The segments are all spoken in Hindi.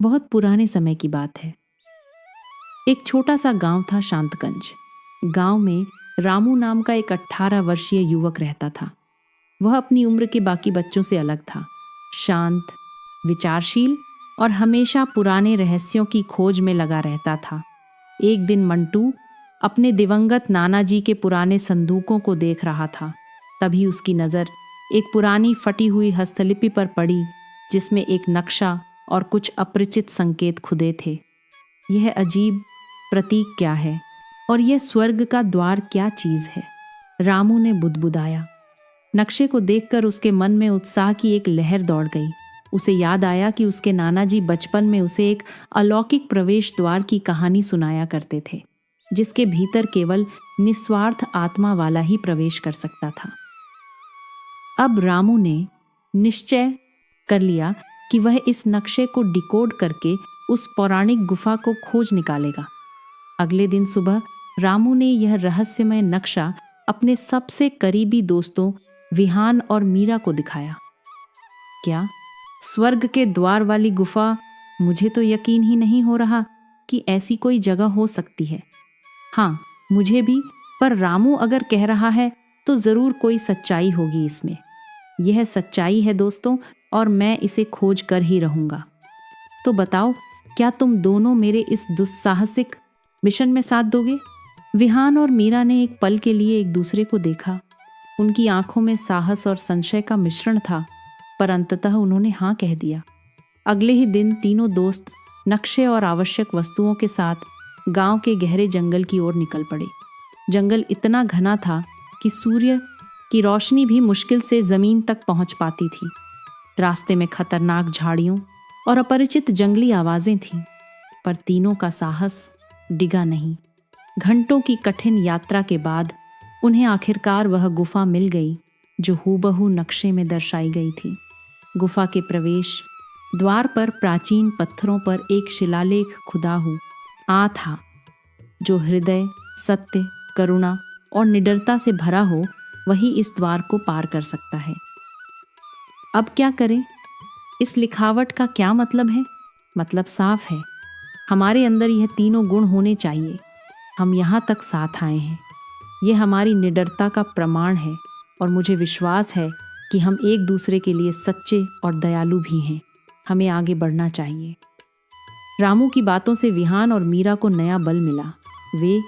बहुत पुराने समय की बात है। एक छोटा सा गांव था, शांतगंज। गांव में रामू नाम का एक 18 वर्षीय युवक रहता था। वह अपनी उम्र के बाकी बच्चों से अलग था। शांत, विचारशील और हमेशा पुराने रहस्यों की खोज में लगा रहता था। एक दिन मंटू अपने दिवंगत नाना जी के पुराने संदूकों को देख रहा था। तभी उसकी नज़र एक पुरानी फटी हुई हस्तलिपि पर पड़ी, जिसमें एक नक्शा और कुछ अपरिचित संकेत खुदे थे। यह अजीब प्रतीक क्या है और यह स्वर्ग का द्वार क्या चीज़ है? रामू ने बुदबुदाया। नक्शे को देखकर उसके मन में उत्साह की एक लहर दौड़ गई। उसे याद आया कि उसके नाना जी बचपन में उसे एक अलौकिक प्रवेश द्वार की कहानी सुनाया करते थे, जिसके भीतर केवल निस्वार्थ आत्मा वाला ही प्रवेश कर सकता था। अब रामू ने निश्चय कर लिया कि वह इस नक्शे को डिकोड करके उस पौराणिक गुफा को खोज निकालेगा। अगले दिन सुबह रामू ने यह रहस्यमय नक्शा अपने सबसे करीबी दोस्तों विहान और मीरा को दिखाया। क्या स्वर्ग के द्वार वाली गुफा? मुझे तो यकीन ही नहीं हो रहा कि ऐसी कोई जगह हो सकती है। हाँ, मुझे भी, पर रामू अगर कह रहा है तो जरूर कोई सच्चाई होगी इसमें। यह सच्चाई है दोस्तों, और मैं इसे खोज कर ही रहूंगा। तो बताओ, क्या तुम दोनों मेरे इस दुस्साहसिक मिशन में साथ दोगे? विहान और मीरा ने एक पल के लिए एक दूसरे को देखा। उनकी आंखों में साहस और संशय का मिश्रण था, पर अंततः उन्होंने हाँ कह दिया। अगले ही दिन तीनों दोस्त नक्शे और आवश्यक वस्तुओं के साथ गांव के गहरे जंगल की ओर निकल पड़े। जंगल इतना घना था कि सूर्य की रोशनी भी मुश्किल से जमीन तक पहुंच पाती थी। रास्ते में खतरनाक झाड़ियों और अपरिचित जंगली आवाजें थीं, पर तीनों का साहस डिगा नहीं। घंटों की कठिन यात्रा के बाद उन्हें आखिरकार वह गुफा मिल गई जो हूबहू नक्शे में दर्शाई गई थी। गुफा के प्रवेश द्वार पर प्राचीन पत्थरों पर एक शिलालेख खुदा था, जो हृदय, सत्य, करुणा और निडरता से भरा हो, वही इस द्वार को पार कर सकता है। अब क्या करें? इस लिखावट का क्या मतलब है? मतलब साफ है, हमारे अंदर यह तीनों गुण होने चाहिए। हम यहाँ तक साथ आए हैं, यह हमारी निडरता का प्रमाण है, और मुझे विश्वास है कि हम एक दूसरे के लिए सच्चे और दयालु भी हैं। हमें आगे बढ़ना चाहिए। रामू की बातों से विहान और मीरा को नया बल मिला। वे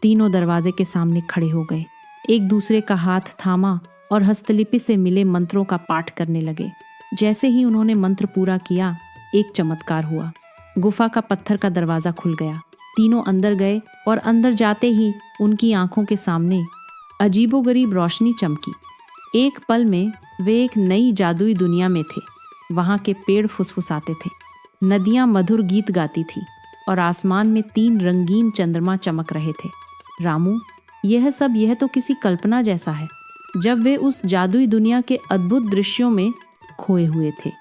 तीनों दरवाजे के सामने खड़े हो गए, एक दूसरे का हाथ थामा और हस्तलिपि से मिले मंत्रों का पाठ करने लगे। जैसे ही उन्होंने मंत्र पूरा किया, एक चमत्कार हुआ। गुफा का पत्थर का दरवाजा खुल गया। तीनों अंदर गए और अंदर जाते ही उनकी आंखों के सामने अजीबोगरीब रोशनी चमकी। एक पल में वे एक नई जादुई दुनिया में थे। वहां के पेड़ फुसफुसाते थे, नदियां मधुर गीत गाती थी और आसमान में 3 रंगीन चंद्रमा चमक रहे थे। रामू, यह तो किसी कल्पना जैसा है। जब वे उस जादुई दुनिया के अद्भुत दृश्यों में खोए हुए थे,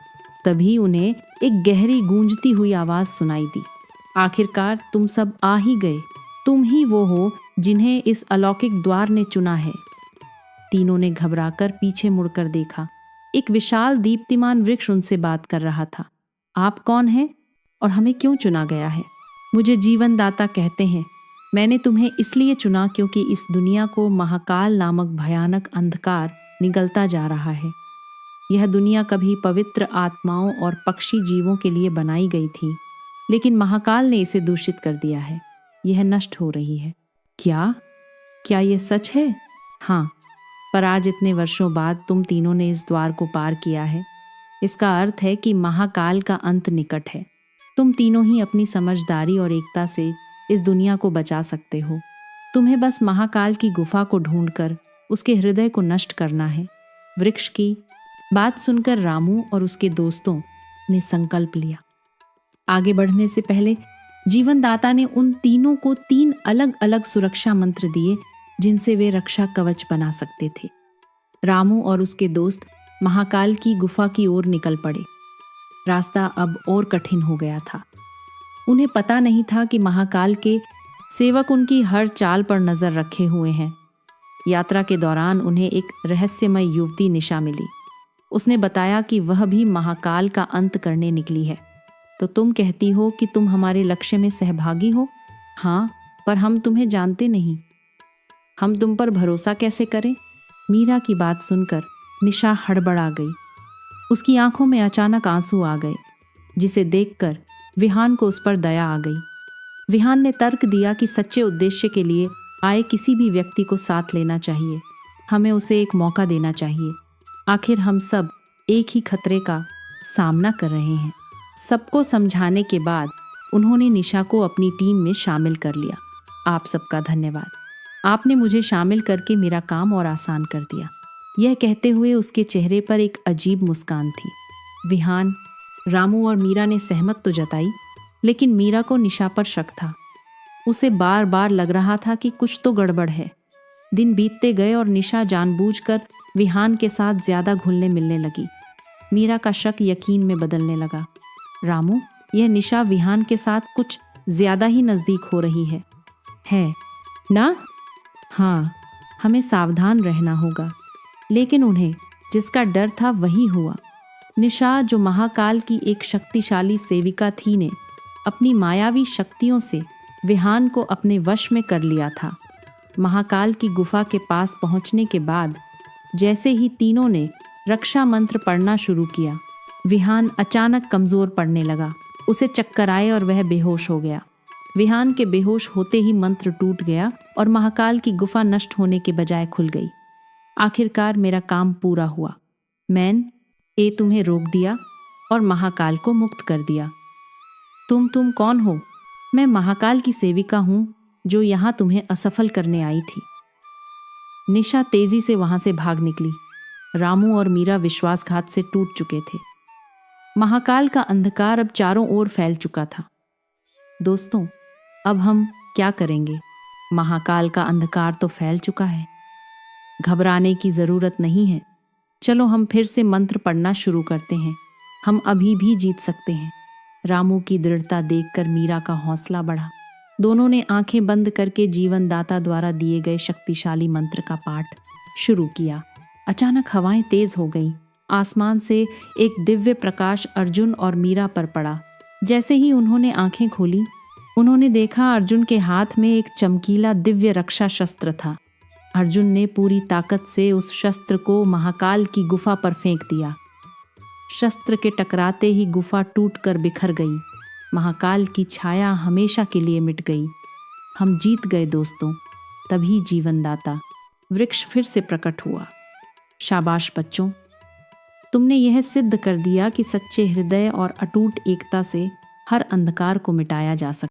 तभी उन्हें एक गहरी गूंजती हुई आवाज सुनाई दी। आखिरकार तुम सब आ ही गए। तुम ही वो हो जिन्हें इस अलौकिक द्वार ने चुना है। तीनों ने घबराकर पीछे मुड़कर देखा। एक विशाल दीप्तिमान वृक्ष उनसे बात कर रहा था। आप कौन हैं और हमें क्यों चुना गया है? मुझे जीवन दाता कहते हैं। मैंने तुम्हें इसलिए चुना क्योंकि इस दुनिया को महाकाल नामक भयानक अंधकार निगलता जा रहा है। यह दुनिया कभी पवित्र आत्माओं और पक्षी जीवों के लिए बनाई गई थी, लेकिन महाकाल ने इसे दूषित कर दिया है। यह नष्ट हो रही है। क्या यह सच है? हाँ, पर आज इतने वर्षों बाद तुम तीनों ने इस द्वार को पार किया है। इसका अर्थ है कि महाकाल का अंत निकट है। तुम तीनों ही अपनी समझदारी और एकता से इस दुनिया को बचा सकते हो। तुम्हें बस महाकाल की गुफा को ढूंढकर उसके हृदय को नष्ट करना है। वृक्ष की बात सुनकर रामू और उसके दोस्तों ने संकल्प लिया। आगे बढ़ने से पहले जीवनदाता ने उन तीनों को 3 अलग अलग सुरक्षा मंत्र दिए, जिनसे वे रक्षा कवच बना सकते थे। रामू और उसके दोस्त महाकाल की गुफा की ओर निकल पड़े। रास्ता अब और कठिन हो गया था। उन्हें पता नहीं था कि महाकाल के सेवक उनकी हर चाल पर नजर रखे हुए हैं। यात्रा के दौरान उन्हें एक रहस्यमय युवती निशा मिली। उसने बताया कि वह भी महाकाल का अंत करने निकली है। तो तुम कहती हो कि तुम हमारे लक्ष्य में सहभागी हो। हाँ, पर हम तुम्हें जानते नहीं। हम तुम पर भरोसा कैसे करें? मीरा की बात सुनकर निशा हड़बड़ा गई। उसकी आंखों में अचानक आंसू आ गए, जिसे देखकर विहान को उस पर दया आ गई। विहान ने तर्क दिया कि सच्चे उद्देश्य के लिए आए किसी भी व्यक्ति को साथ लेना चाहिए। हमें उसे एक मौका देना चाहिए। आखिर हम सब एक ही खतरे का सामना कर रहे हैं। सबको समझाने के बाद उन्होंने निशा को अपनी टीम में शामिल कर लिया। आप सबका धन्यवाद। आपने मुझे शामिल करके मेरा काम और आसान कर दिया। यह कहते हुए उसके चेहरे पर एक अजीब मुस्कान थी। विहान, रामू और मीरा ने सहमत तो जताई, लेकिन मीरा को निशा पर शक था। उसे बार बार लग रहा था कि कुछ तो गड़बड़ है। दिन बीतते गए और निशा जानबूझकर विहान के साथ ज्यादा घुलने मिलने लगी। मीरा का शक यकीन में बदलने लगा। रामू, यह निशा विहान के साथ कुछ ज्यादा ही नजदीक हो रही है ना? हाँ, हमें सावधान रहना होगा। लेकिन उन्हें जिसका डर था वही हुआ। निशा, जो महाकाल की एक शक्तिशाली सेविका थी, ने अपनी मायावी शक्तियों से विहान को अपने वश में कर लिया था। महाकाल की गुफा के पास पहुंचने के बाद जैसे ही तीनों ने रक्षा मंत्र पढ़ना शुरू किया, विहान अचानक कमजोर पड़ने लगा। उसे चक्कर आए और वह बेहोश हो गया। विहान के बेहोश होते ही मंत्र टूट गया और महाकाल की गुफा नष्ट होने के बजाय खुल गई। आखिरकार मेरा काम पूरा हुआ। मैंने तुम्हें रोक दिया और महाकाल को मुक्त कर दिया। तुम कौन हो? मैं महाकाल की सेविका हूं, जो यहां तुम्हें असफल करने आई थी। निशा तेजी से वहां से भाग निकली। रामू और मीरा विश्वासघात से टूट चुके थे। महाकाल का अंधकार अब चारों ओर फैल चुका था। दोस्तों, अब हम क्या करेंगे? महाकाल का अंधकार तो फैल चुका है। घबराने की जरूरत नहीं है। चलो हम फिर से मंत्र पढ़ना शुरू करते हैं। हम अभी भी जीत सकते हैं। रामू की दृढ़ता देखकर मीरा का हौसला बढ़ा। दोनों ने आंखें बंद करके जीवनदाता द्वारा दिए गए शक्तिशाली मंत्र का पाठ शुरू किया। अचानक हवाएं तेज हो गईं। आसमान से एक दिव्य प्रकाश अर्जुन और मीरा पर पड़ा। जैसे ही उन्होंने आंखें खोली, उन्होंने देखा अर्जुन के हाथ में एक चमकीला दिव्य रक्षा शस्त्र था। अर्जुन ने पूरी ताकत से उस शस्त्र को महाकाल की गुफा पर फेंक दिया। शस्त्र के टकराते ही गुफा टूटकर बिखर गई। महाकाल की छाया हमेशा के लिए मिट गई। हम जीत गए दोस्तों। तभी जीवनदाता वृक्ष फिर से प्रकट हुआ। शाबाश बच्चों, तुमने यह सिद्ध कर दिया कि सच्चे हृदय और अटूट एकता से हर अंधकार को मिटाया जा सकता है।